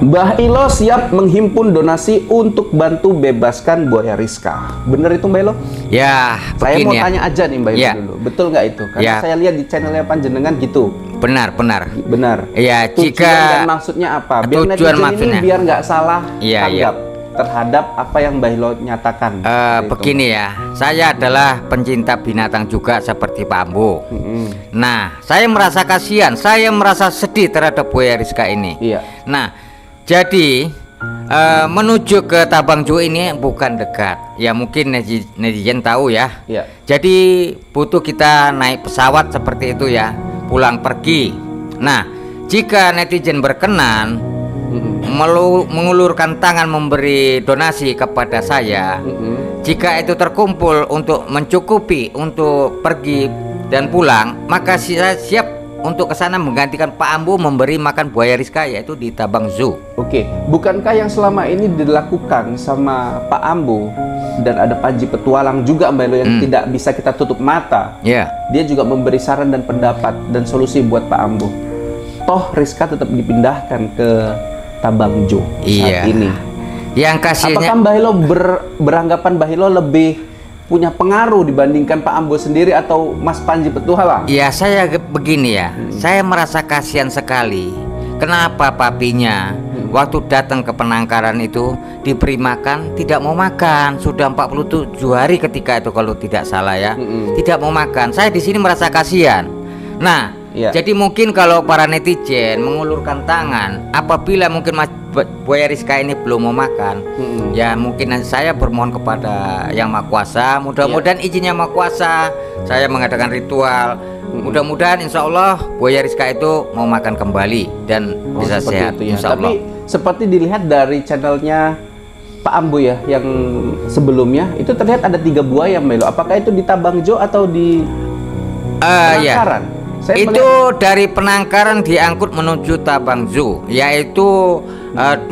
Mbah Ilo siap menghimpun donasi untuk bantu bebaskan buaya Rizka. Bener itu Mbah Ilo? Ya, saya mau ya. tanya aja nih Mbah Ilo dulu. Betul nggak itu? Karena saya lihat di channelnya Panjenengan gitu. Benar. Benar. Ya, tujuan dan maksudnya apa? Biar tujuan netizen ini biar nggak salah tanggap terhadap apa yang Mbah Ilo nyatakan. Begini ya, saya adalah pencinta binatang juga seperti Pak Ambo. Nah, saya merasa kasihan, saya merasa sedih terhadap buaya Rizka ini. Nah, jadi menuju ke Tabangjo ini bukan dekat. Ya mungkin netizen tahu ya. Jadi butuh kita naik pesawat seperti itu ya, pulang pergi. Nah, jika netizen berkenan mengulurkan tangan memberi donasi kepada saya, jika itu terkumpul untuk mencukupi untuk pergi dan pulang, maka saya siap untuk ke sana menggantikan Pak Ambo memberi makan buaya Rizka, yaitu di Tabang Zoo. Oke, bukankah yang selama ini dilakukan sama Pak Ambo dan ada Panji Petualang juga Mbak Ilo yang tidak bisa kita tutup mata? Dia juga memberi saran dan pendapat dan solusi buat Pak Ambo. Toh Rizka tetap dipindahkan ke Tabang Zoo saat ini. Yang kasihnya, apakah Mbah Ilo beranggapan Mbah Ilo lebih punya pengaruh dibandingkan Pak Ambo sendiri atau Mas Panji Petualang? Ya, saya begini ya, saya merasa kasihan sekali. Kenapa papinya waktu datang ke penangkaran itu diberi makan, tidak mau makan. Sudah 47 hari ketika itu kalau tidak salah ya, tidak mau makan. Saya di sini merasa kasihan. Nah, jadi mungkin kalau para netizen mengulurkan tangan, apabila mungkin buaya Rizka ini belum mau makan, ya mungkin saya bermohon kepada Yang Maha Kuasa, mudah-mudahan izinnya Maha Kuasa, saya mengadakan ritual, mudah-mudahan insya Allah buaya Rizka itu mau makan kembali dan bisa sehat, insya Allah. Tapi seperti dilihat dari channelnya Pak Ambo ya, yang sebelumnya itu terlihat ada 3 buaya Mbak Ilo. Apakah itu di Tabangjo atau di penangkaran? Itu dari penangkaran diangkut menuju Tabang Zoo, yaitu 2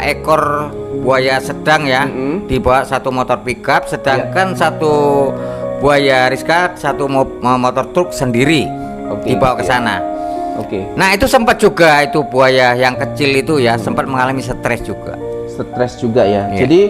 ekor buaya sedang ya, dibawa 1 motor pickup, sedangkan 1 buaya Rizka 1 motor truk sendiri dibawa ke sana. Nah, itu sempat juga itu buaya yang kecil itu ya sempat mengalami stres juga. Jadi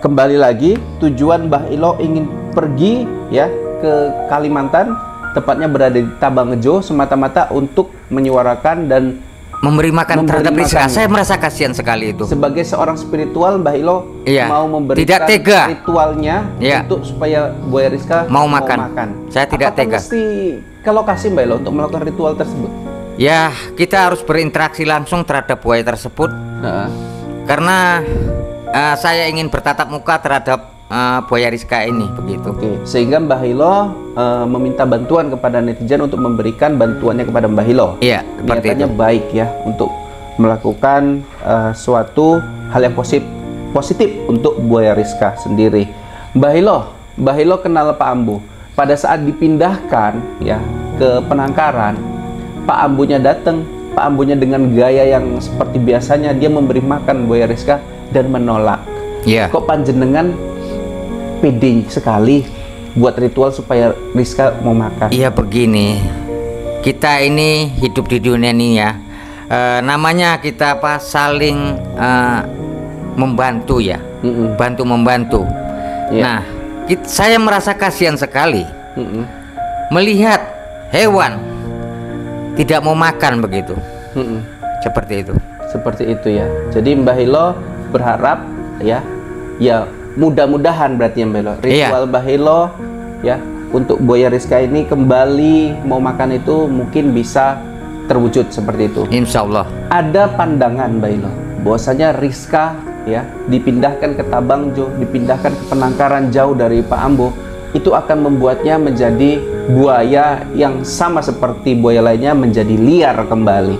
kembali lagi tujuan Mbah Ilo ingin pergi ya ke Kalimantan, tepatnya berada di Tabangjo semata-mata untuk menyuarakan dan memberi makan terhadap Rizka. Saya merasa kasihan sekali itu. Sebagai seorang spiritual, Mbah Ilo mau memberikan ritualnya untuk supaya buaya Rizka mau makan. Saya tidak tega. Mesti ke lokasi Mbah Ilo untuk melakukan ritual tersebut? Ya, kita harus berinteraksi langsung terhadap buaya tersebut. Karena saya ingin bertatap muka terhadap buaya Rizka ini begitu. Sehingga Mbah Ilo meminta bantuan kepada netizen untuk memberikan bantuannya kepada Mbah Ilo. Niatannya baik ya untuk melakukan suatu hal yang positif untuk buaya Rizka sendiri. Mbah Ilo kenal Pak Ambo. Pada saat dipindahkan ya ke penangkaran, Pak Ambonya datang. Pak Ambonya dengan gaya yang seperti biasanya dia memberi makan buaya Rizka dan menolak. Kok Panjenengan pede sekali buat ritual supaya Rizka mau makan? Iya, begini, kita ini hidup di dunia ini ya, namanya kita saling membantu ya, bantu membantu. Nah, saya merasa kasihan sekali melihat hewan tidak mau makan begitu. Seperti itu ya. Jadi Mbah Ilo berharap ya mudah-mudahan berarti ya Mbah Ilo, ritual Mbah Ilo ya untuk buaya Rizka ini kembali mau makan itu mungkin bisa terwujud seperti itu, insya Allah. Ada pandangan Mbah Ilo bahwasanya Rizka ya dipindahkan ke Tabangjo, dipindahkan ke penangkaran jauh dari Pak Ambo, itu akan membuatnya menjadi buaya yang sama seperti buaya lainnya, menjadi liar kembali.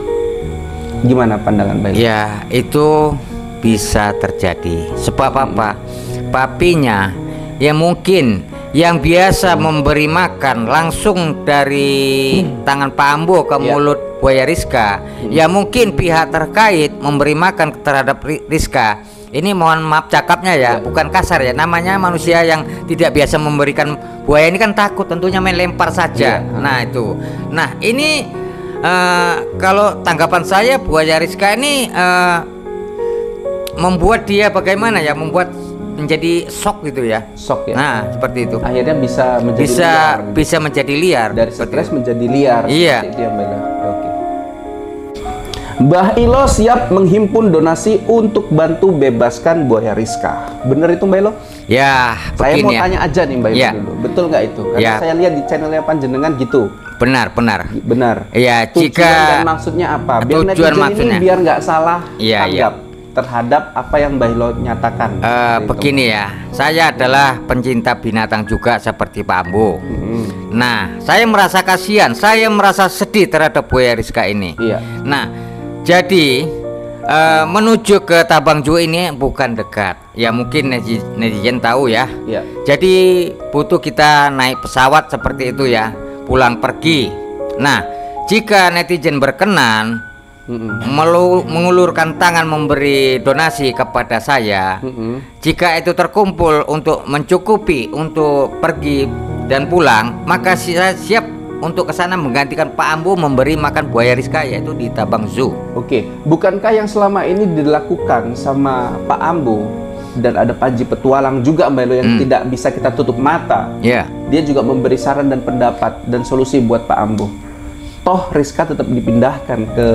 Gimana pandangan Mbah Ilo? Ya, itu bisa terjadi. Sebab apa? Papinya yang mungkin yang biasa memberi makan langsung dari tangan Pak Ambo ke mulut buaya Rizka, ya mungkin pihak terkait memberi makan terhadap Rizka. Ini mohon maaf cakapnya ya, bukan kasar ya, namanya manusia yang tidak biasa memberikan buaya ini kan takut tentunya main lempar saja. Nah itu, nah ini kalau tanggapan saya buaya Rizka ini membuat dia bagaimana ya, membuat menjadi shock gitu ya. Shock ya. Nah, seperti itu. Akhirnya bisa menjadi liar. Bisa menjadi liar. Dari stres menjadi liar. Iya. Itu yang Mbak Ilo. Oke. Mbah Ilo siap menghimpun donasi untuk bantu bebaskan buaya Rizka. Bener itu Mbak Ilo? Ya, saya mau ya. tanya aja nih Mbak Ilo Ya. dulu. Betul nggak itu? Karena saya lihat di channelnya Panjenengan gitu. Benar. Benar. Ya, tujuan dan maksudnya apa? Biar netizen ini biar nggak salah tanggap terhadap apa yang Mbah Ilo nyatakan. Begini ya, saya adalah pencinta binatang juga seperti Pak Ambo. Nah, saya merasa kasihan, saya merasa sedih terhadap buaya Rizka ini. Iya. Nah, jadi menuju ke Tabangjo ini bukan dekat. Ya mungkin netizen tahu ya. Iya. Jadi butuh kita naik pesawat seperti itu ya, pulang pergi. Nah, jika netizen berkenan mengulurkan tangan memberi donasi kepada saya, jika itu terkumpul untuk mencukupi untuk pergi dan pulang, maka saya siap untuk ke sana menggantikan Pak Ambo memberi makan buaya Rizka, yaitu di Tabang Zoo. Oke, bukankah yang selama ini dilakukan sama Pak Ambo dan ada Panji Petualang juga Mbak Ilo yang tidak bisa kita tutup mata? Iya. Dia juga memberi saran dan pendapat dan solusi buat Pak Ambo. Toh Rizka tetap dipindahkan ke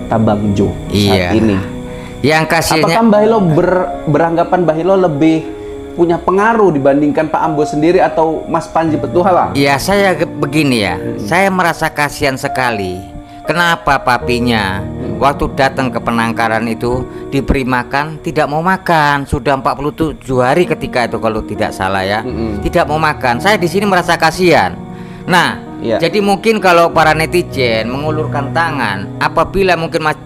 Tabangjo saat ini. Yang kasihnya. Apakah Mbah Ilo beranggapan Mbah Ilo lebih punya pengaruh dibandingkan Pak Ambo sendiri atau Mas Panji Petualang? Ya, saya begini ya. Saya merasa kasihan sekali. Kenapa papinya waktu datang ke penangkaran itu diberi makan, tidak mau makan. Sudah 47 hari ketika itu kalau tidak salah ya. Tidak mau makan. Saya di sini merasa kasihan. Nah, jadi mungkin kalau para netizen mengulurkan tangan, apabila mungkin Mas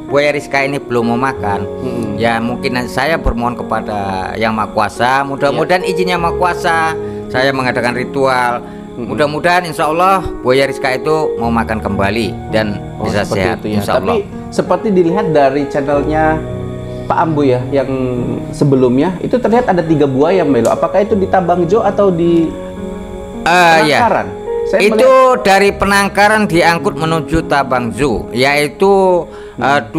buaya Rizka ini belum mau makan, ya mungkin saya bermohon kepada Yang Maha Kuasa, mudah-mudahan izinnya Maha Kuasa, saya mengadakan ritual, mudah-mudahan insya Allah buaya Rizka itu mau makan kembali dan bisa sehat, itu ya. insya Allah. Tapi seperti dilihat dari channelnya Pak Ambo ya, yang sebelumnya itu terlihat ada 3 buaya Mbak Ilo. Apakah itu di Tabangjo atau di penangkaran? Itu dari penangkaran diangkut menuju Tabang Zoo, yaitu 2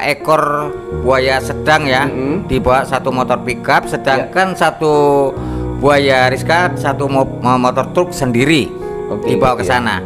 ekor buaya sedang ya, dibawa 1 motor pickup, sedangkan 1 buaya Rizka 1 motor truk sendiri dibawa ke sana.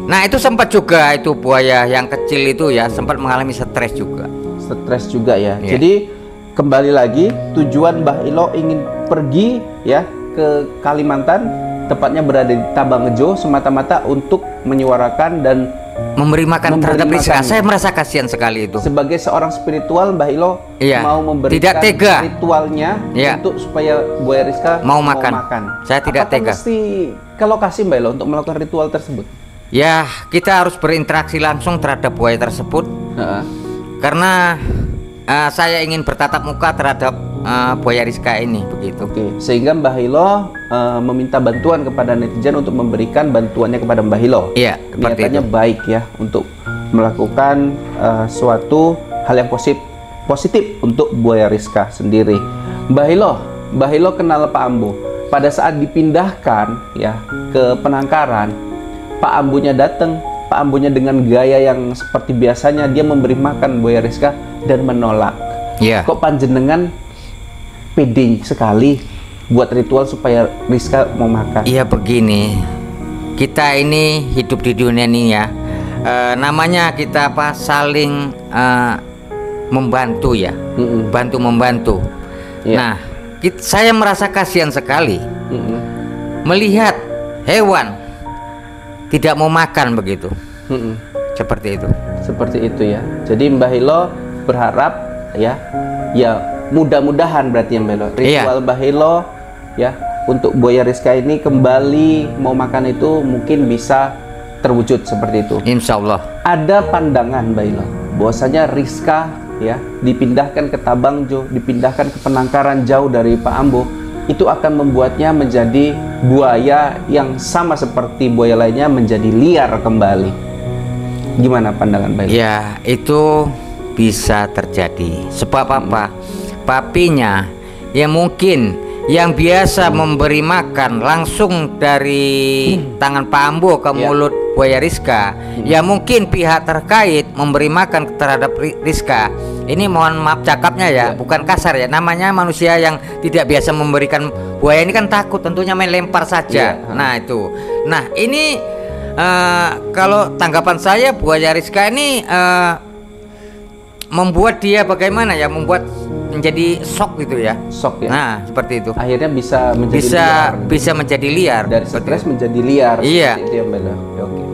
Nah, itu sempat juga itu buaya yang kecil itu ya sempat mengalami stres juga. Stres juga ya. Jadi kembali lagi tujuan Mbah Ilo ingin pergi ya ke Kalimantan, tepatnya berada di Tabangjo semata-mata untuk menyuarakan dan memberi makan terhadap Rizka. Saya merasa kasihan sekali itu. Sebagai seorang spiritual, Mbah Ilo mau memberikan ritualnya untuk supaya buaya Rizka mau makan. Saya tidak tega. Mesti ke lokasi Mbah Ilo untuk melakukan ritual tersebut? Ya, kita harus berinteraksi langsung terhadap buaya tersebut. Karena saya ingin bertatap muka terhadap buaya Rizka ini begitu. Sehingga Mbah Ilo meminta bantuan kepada netizen untuk memberikan bantuannya kepada Mbah Ilo. Iya, niatannya baik ya untuk melakukan suatu hal yang positif untuk buaya Rizka sendiri. Mbah Ilo kenal Pak Ambo. Pada saat dipindahkan ya ke penangkaran, Pak Ambonya datang. Pak Ambonya dengan gaya yang seperti biasanya dia memberi makan buaya Rizka dan menolak. Kok Panjenengan pede sekali buat ritual supaya Rizka mau makan? Iya, begini, kita ini hidup di dunia ini ya, namanya kita saling membantu ya, bantu membantu. Nah, saya merasa kasihan sekali melihat hewan tidak mau makan begitu. Seperti itu ya. Jadi Mbah Ilo berharap ya mudah-mudahan berarti ya Mbah Ilo, ritual Mbah Ilo ya untuk buaya Rizka ini kembali mau makan itu mungkin bisa terwujud seperti itu. Insya Allah. Ada pandangan Mbah Ilo bahwasanya Rizka ya dipindahkan ke Tabangjo, dipindahkan ke penangkaran jauh dari Pak Ambo, itu akan membuatnya menjadi buaya yang sama seperti buaya lainnya menjadi liar kembali. Gimana pandangan Mbah Ilo? Ya, itu bisa terjadi. Sebab apa? Papinya ya mungkin yang biasa memberi makan langsung dari tangan Pak Ambo ke mulut buaya Rizka. Ya mungkin pihak terkait memberi makan terhadap Rizka. Ini mohon maaf cakapnya ya, bukan kasar ya. Namanya manusia yang tidak biasa memberikan, buaya ini kan takut, tentunya main lempar saja. Nah itu. Nah ini kalau tanggapan saya, buaya Rizka ini membuat dia bagaimana ya, membuat menjadi shock gitu ya. Shock ya. Nah seperti itu. Akhirnya bisa menjadi liar. Bisa menjadi liar. Dari stres menjadi liar. Iya. Itu yang beda. Oke.